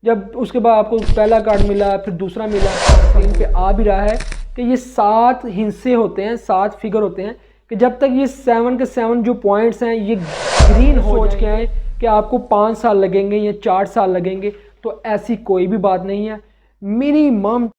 जब उसके बाद आपको पहला कार्ड मिला, फिर दूसरा मिला, स्क्रीन पे आ भी रहा है कि ये 7 हिस्से होते हैं, 7 फिगर होते हैं कि जब तक ये 7 के 7 जो पॉइंट्स हैं ये ग्रीन सोच के आए कि आपको 5 साल लगेंगे या 4 साल लगेंगे, तो ऐसी कोई भी बात नहीं है। मिनिमम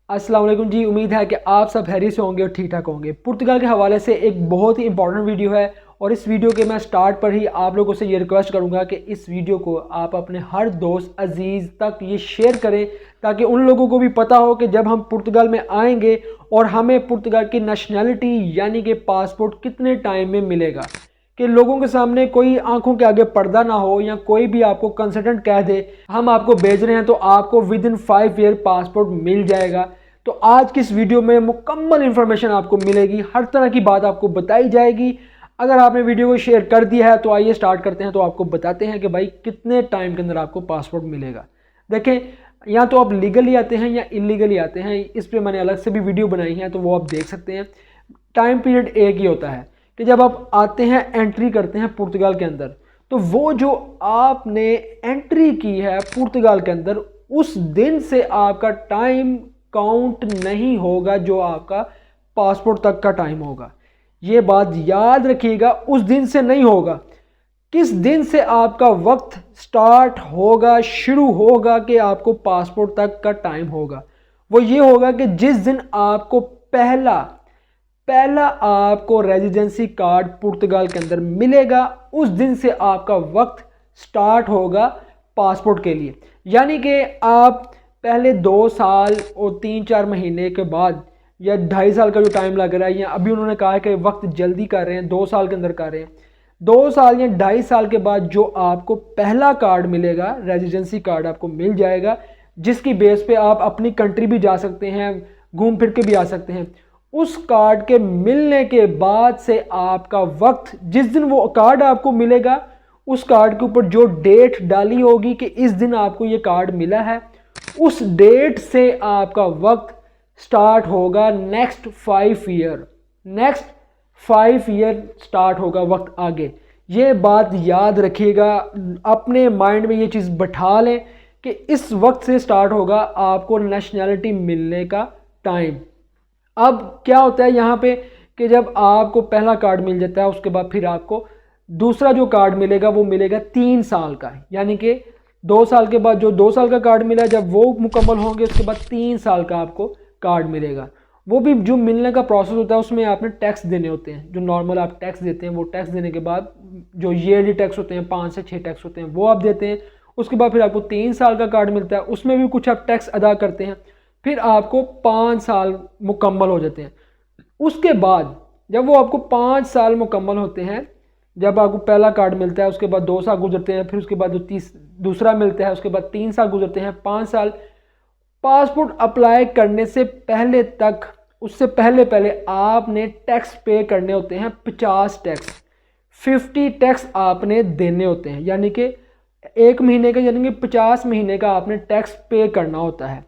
अस्सलाम वालेकुम जी, उम्मीद है कि आप सब हैरी से होंगे और ठीक ठाक होंगे। पुर्तगाल के हवाले से एक बहुत ही इंपॉर्टेंट वीडियो है और इस वीडियो के मैं स्टार्ट पर ही आप लोगों से ये रिक्वेस्ट करूंगा कि इस वीडियो को आप अपने हर दोस्त अजीज़ तक ये शेयर करें ताकि उन लोगों को भी पता हो कि जब हम पुर्तगाल में आएंगे और हमें पुर्तगाल की नेशनैलिटी यानी कि पासपोर्ट कितने टाइम में मिलेगा, कि लोगों के सामने कोई आंखों के आगे पर्दा ना हो या कोई भी आपको कंसल्टेंट कह दे हम आपको भेज रहे हैं तो आपको विद इन 5 ईयर पासपोर्ट मिल जाएगा। तो आज की इस वीडियो में मुकम्मल इन्फॉर्मेशन आपको मिलेगी, हर तरह की बात आपको बताई जाएगी। अगर आपने वीडियो को शेयर कर दिया है तो आइए स्टार्ट करते हैं। तो आपको बताते हैं कि भाई कितने टाइम के अंदर आपको पासपोर्ट मिलेगा। देखें, या तो आप लीगली आते हैं या इलीगली आते हैं, इस पर मैंने अलग से भी वीडियो बनाई है तो वो आप देख सकते हैं। टाइम पीरियड एक ही होता है कि जब आप आते हैं, एंट्री करते हैं पुर्तगाल के अंदर, तो वो जो आपने एंट्री की है पुर्तगाल के अंदर उस दिन से आपका टाइम काउंट नहीं होगा, जो आपका पासपोर्ट तक का टाइम होगा। ये बात याद रखिएगा, उस दिन से नहीं होगा। किस दिन से आपका वक्त स्टार्ट होगा, शुरू होगा कि आपको पासपोर्ट तक का टाइम होगा, वो ये होगा कि जिस दिन आपको पहला आपको रेजिडेंसी कार्ड पुर्तगाल के अंदर मिलेगा, उस दिन से आपका वक्त स्टार्ट होगा पासपोर्ट के लिए। यानी कि आप पहले 2 साल और 3-4 महीने के बाद या 2.5 साल का जो टाइम लग रहा है, या अभी उन्होंने कहा है कि वक्त जल्दी कर रहे हैं, 2 साल के अंदर कर रहे हैं, 2 साल या 2.5 साल के बाद जो आपको पहला कार्ड मिलेगा, रेजिडेंसी कार्ड आपको मिल जाएगा, जिसकी बेस पे आप अपनी कंट्री भी जा सकते हैं, घूम फिर के भी आ सकते हैं। उस कार्ड के मिलने के बाद से आपका वक्त, जिस दिन वो कार्ड आपको मिलेगा उस कार्ड के ऊपर जो डेट डाली होगी कि इस दिन आपको ये कार्ड मिला है, उस डेट से आपका वक्त स्टार्ट होगा नेक्स्ट 5 ईयर स्टार्ट होगा वक्त आगे। ये बात याद रखिएगा, अपने माइंड में ये चीज़ बैठा लें कि इस वक्त से स्टार्ट होगा आपको नेशनैलिटी मिलने का टाइम। अब क्या होता है यहाँ पे कि जब आपको पहला कार्ड मिल जाता है उसके बाद फिर आपको दूसरा जो कार्ड मिलेगा वो मिलेगा 3 साल का, यानी कि 2 साल के बाद जो 2 साल का कार्ड मिला, जब वो मुकम्मल होंगे उसके बाद 3 साल का आपको कार्ड मिलेगा। वो भी जो मिलने का प्रोसेस होता है उसमें आपने टैक्स देने होते हैं, जो नॉर्मल आप टैक्स देते हैं, वो टैक्स देने के बाद जो ईयरली टैक्स होते हैं 5 से 6 टैक्स होते हैं वो आप देते हैं। उसके बाद फिर आपको 3 साल का कार्ड मिलता है, उसमें भी कुछ आप टैक्स अदा करते हैं, फिर आपको 5 साल मुकम्मल हो जाते हैं। उसके बाद जब वो आपको 5 साल मुकम्मल होते हैं, जब आपको पहला कार्ड मिलता है उसके बाद 2 साल गुजरते हैं, फिर उसके बाद दूसरा मिलता है, उसके बाद 3 साल गुजरते हैं, 5 साल। पासपोर्ट अप्लाई करने से पहले तक, उससे पहले आपने टैक्स पे करने होते हैं 50 टैक्स, 50 टैक्स आपने देने होते हैं, यानी कि 1 महीने का, यानी कि 50 महीने का आपने टैक्स पे करना होता है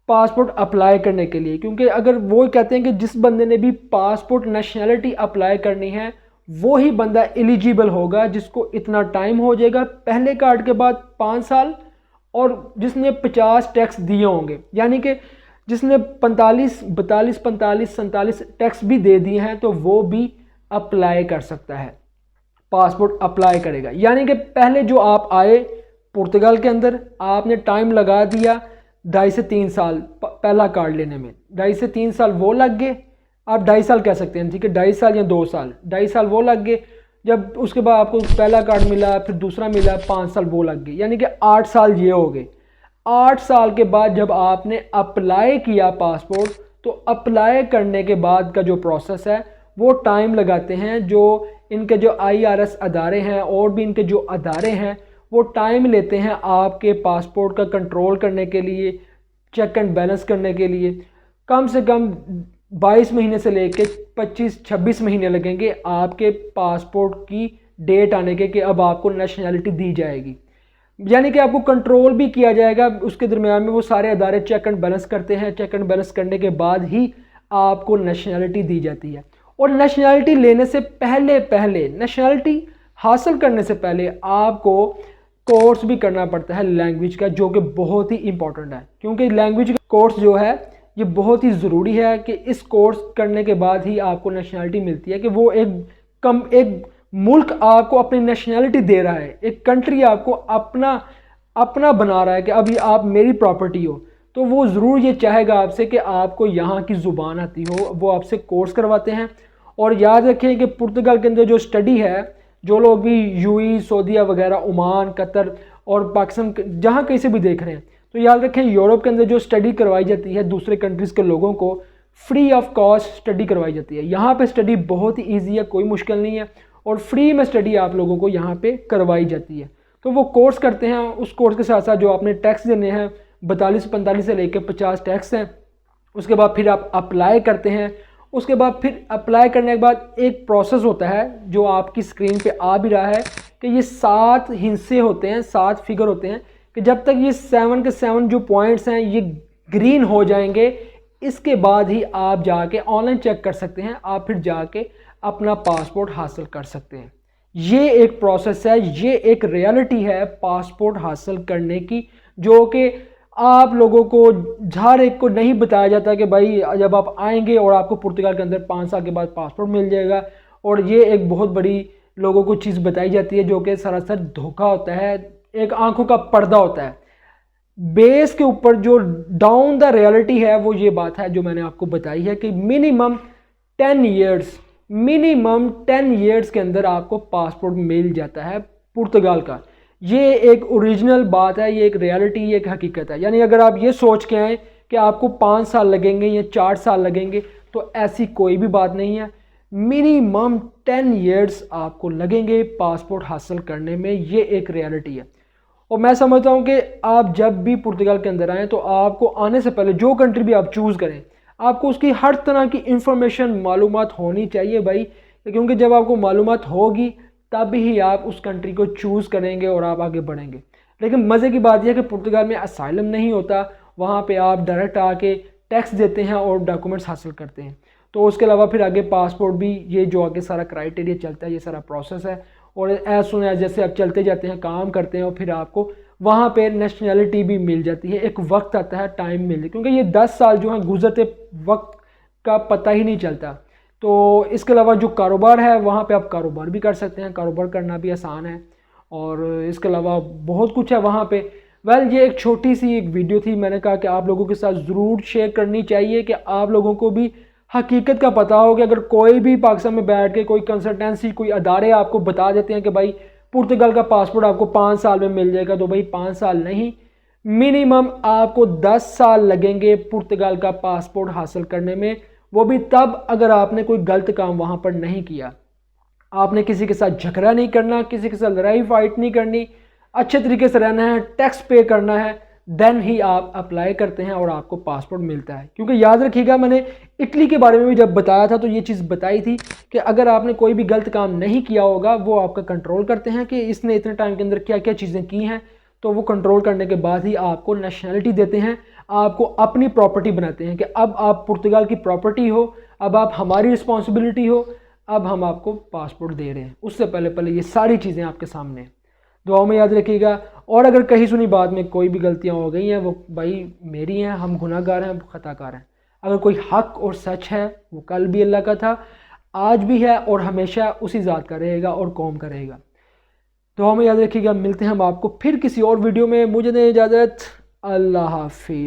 पासपोर्ट अप्लाई करने के लिए। क्योंकि अगर वो कहते हैं कि जिस बंदे ने भी पासपोर्ट नेशनैलिटी अप्लाई करनी है वो ही बंदा एलिजिबल होगा जिसको इतना टाइम हो जाएगा, पहले कार्ड के बाद 5 साल, और जिसने 50 टैक्स दिए होंगे, यानी कि जिसने 45, 42, 45, 47 टैक्स भी दे दिए हैं तो वो भी अप्लाई कर सकता है, पासपोर्ट अप्लाई करेगा। यानी कि पहले जो आप आए पुर्तगाल के अंदर, आपने टाइम लगा दिया 2.5 से 3 साल पहला कार्ड लेने में, 2.5 से 3 साल वो लग गए, आप 2.5 साल कह सकते हैं, ठीक है, 2.5 साल या 2 साल, 2.5 साल वो लग गए। जब उसके बाद आपको पहला कार्ड मिला, फिर दूसरा मिला, 5 साल वो लग गए, यानी कि 8 साल ये हो गए। 8 साल के बाद जब आपने अप्लाई किया पासपोर्ट, तो अप्लाई करने के बाद का जो प्रोसेस है वो टाइम लगाते हैं, जो इनके जो IRS अदारे हैं और भी इनके जो अदारे हैं वो टाइम लेते हैं आपके पासपोर्ट का कंट्रोल करने के लिए, चेक एंड बैलेंस करने के लिए। कम से कम 22 महीने से लेके 25-26 महीने लगेंगे आपके पासपोर्ट की डेट आने के कि अब आपको नेशनैलिटी दी जाएगी, यानी कि आपको कंट्रोल भी किया जाएगा। उसके दरमियान में वो सारे अदारे चेक एंड बैलेंस करते हैं, चेक एंड बैलेंस करने के बाद ही आपको नेशनैलिटी दी जाती है। और नेशनैलिटी लेने से पहले नेशनैलिटी हासिल करने से पहले आपको कोर्स भी करना पड़ता है लैंग्वेज का, जो कि बहुत ही इंपॉर्टेंट है, क्योंकि लैंग्वेज का कोर्स जो है ये बहुत ही ज़रूरी है कि इस कोर्स करने के बाद ही आपको नेशनलिटी मिलती है, कि वो एक मुल्क आपको अपनी नेशनलिटी दे रहा है, एक कंट्री आपको अपना बना रहा है कि अभी आप मेरी प्रॉपर्टी हो, तो वो ज़रूर ये चाहेगा आपसे कि आपको यहाँ की ज़ुबान आती हो। वो आपसे कोर्स करवाते हैं। और याद रखें कि पुर्तगाल के अंदर जो स्टडी है, जो लोग भी यूएई, सऊदीया वगैरह, ओमान, कतर और पाकिस्तान जहाँ कहीं से भी देख रहे हैं, तो याद रखें यूरोप के अंदर जो स्टडी करवाई जाती है दूसरे कंट्रीज़ के लोगों को फ्री ऑफ कॉस्ट स्टडी करवाई जाती है। यहाँ पे स्टडी बहुत ही ईजी है, कोई मुश्किल नहीं है, और फ्री में स्टडी आप लोगों को यहाँ पे करवाई जाती है। तो वो कोर्स करते हैं, उस कोर्स के साथ साथ जो आपने टैक्स देने हैं 42-45 से लेकर 50 टैक्स हैं। उसके बाद फिर आप अप्लाई करते हैं। उसके बाद फिर अप्लाई करने के बाद एक प्रोसेस होता है जो आपकी स्क्रीन पे आ भी रहा है, कि ये 7 हिस्से होते हैं, 7 फिगर होते हैं, कि जब तक ये 7 के 7 जो पॉइंट्स हैं ये ग्रीन हो जाएंगे, इसके बाद ही आप जाके ऑनलाइन चेक कर सकते हैं, आप फिर जाके अपना पासपोर्ट हासिल कर सकते हैं। ये एक प्रोसेस है, ये एक रियलिटी है पासपोर्ट हासिल करने की, जो कि आप लोगों को हर एक को नहीं बताया जाता कि भाई जब आप आएंगे और आपको पुर्तगाल के अंदर 5 साल के बाद पासपोर्ट मिल जाएगा। और ये एक बहुत बड़ी लोगों को चीज़ बताई जाती है, जो कि सरासर धोखा होता है, एक आंखों का पर्दा होता है। बेस के ऊपर जो डाउन द रियलिटी है वो ये बात है जो मैंने आपको बताई है, कि मिनिमम 10 ईयर्स के अंदर आपको पासपोर्ट मिल जाता है पुर्तगाल का। ये एक ओरिजिनल बात है, ये एक रियलिटी, ये एक हकीकत है। यानी अगर आप ये सोच के आए कि आपको 5 साल लगेंगे या 4 साल लगेंगे, तो ऐसी कोई भी बात नहीं है। मिनिमम 10 ईयर्स आपको लगेंगे पासपोर्ट हासिल करने में, ये एक रियलिटी है। और मैं समझता हूँ कि आप जब भी पुर्तगाल के अंदर आएँ तो आपको आने से पहले जो कंट्री भी आप चूज़ करें, आपको उसकी हर तरह की इंफॉर्मेशन मालूमात होनी चाहिए भाई, क्योंकि जब आपको मालूमात होगी तब ही आप उस कंट्री को चूज़ करेंगे और आप आगे बढ़ेंगे। लेकिन मज़े की बात यह है कि पुर्तगाल में असाइलम नहीं होता, वहाँ पे आप डायरेक्ट आके टैक्स देते हैं और डॉक्यूमेंट्स हासिल करते हैं। तो उसके अलावा फिर आगे पासपोर्ट भी, ये जो आगे सारा क्राइटेरिया चलता है, ये सारा प्रोसेस है। और एज सुन एज जैसे आप चलते जाते हैं, काम करते हैं, और फिर आपको वहाँ पे नेशनलिटी भी मिल जाती है। एक वक्त आता है, टाइम मिल जाए, क्योंकि ये 10 साल जो है गुजरते वक्त का पता ही नहीं चलता। तो इसके अलावा जो कारोबार है, वहाँ पे आप कारोबार भी कर सकते हैं, कारोबार करना भी आसान है। और इसके अलावा बहुत कुछ है वहाँ पे। ये एक छोटी सी एक वीडियो थी, मैंने कहा कि आप लोगों के साथ ज़रूर शेयर करनी चाहिए, कि आप लोगों को भी हकीकत का पता हो कि अगर कोई भी पाकिस्तान में बैठ के कोई कंसल्टेंसी, कोई अदारे आपको बता देते हैं कि भाई पुर्तगाल का पासपोर्ट आपको 5 साल में मिल जाएगा, तो भाई 5 साल नहीं, मिनिमम आपको 10 साल लगेंगे पुर्तगाल का पासपोर्ट हासिल करने में। वो भी तब अगर आपने कोई गलत काम वहाँ पर नहीं किया, आपने किसी के साथ झगड़ा नहीं करना, किसी के साथ लड़ाई फाइट नहीं करनी, अच्छे तरीके से रहना है, टैक्स पे करना है, देन ही आप अप्लाई करते हैं और आपको पासपोर्ट मिलता है। क्योंकि याद रखिएगा, मैंने इटली के बारे में भी जब बताया था तो ये चीज़ बताई थी कि अगर आपने कोई भी गलत काम नहीं किया होगा, वो आपका कंट्रोल करते हैं कि इसने इतने टाइम के अंदर क्या क्या चीज़ें की हैं, तो वो कंट्रोल करने के बाद ही आपको नेशनलिटी देते हैं, आपको अपनी प्रॉपर्टी बनाते हैं कि अब आप पुर्तगाल की प्रॉपर्टी हो, अब आप हमारी रिस्पॉन्सिबिलिटी हो, अब हम आपको पासपोर्ट दे रहे हैं। उससे पहले ये सारी चीज़ें आपके सामने हैं। दुआओं में याद रखिएगा। और अगर कहीं सुनी बात में कोई भी गलतियां हो गई हैं, वो भाई मेरी हैं, हम गुनाहगार हैं, खताकार हैं। अगर कोई हक और सच है, वो कल भी अल्लाह का था, आज भी है और हमेशा उसी ज़ात का रहेगा और कौम का रहेगा। दुआओं में याद रखिएगा। मिलते हैं हम आपको फिर किसी और वीडियो में। मुझे दें इजाज़त। अल्लाह हाफिज़।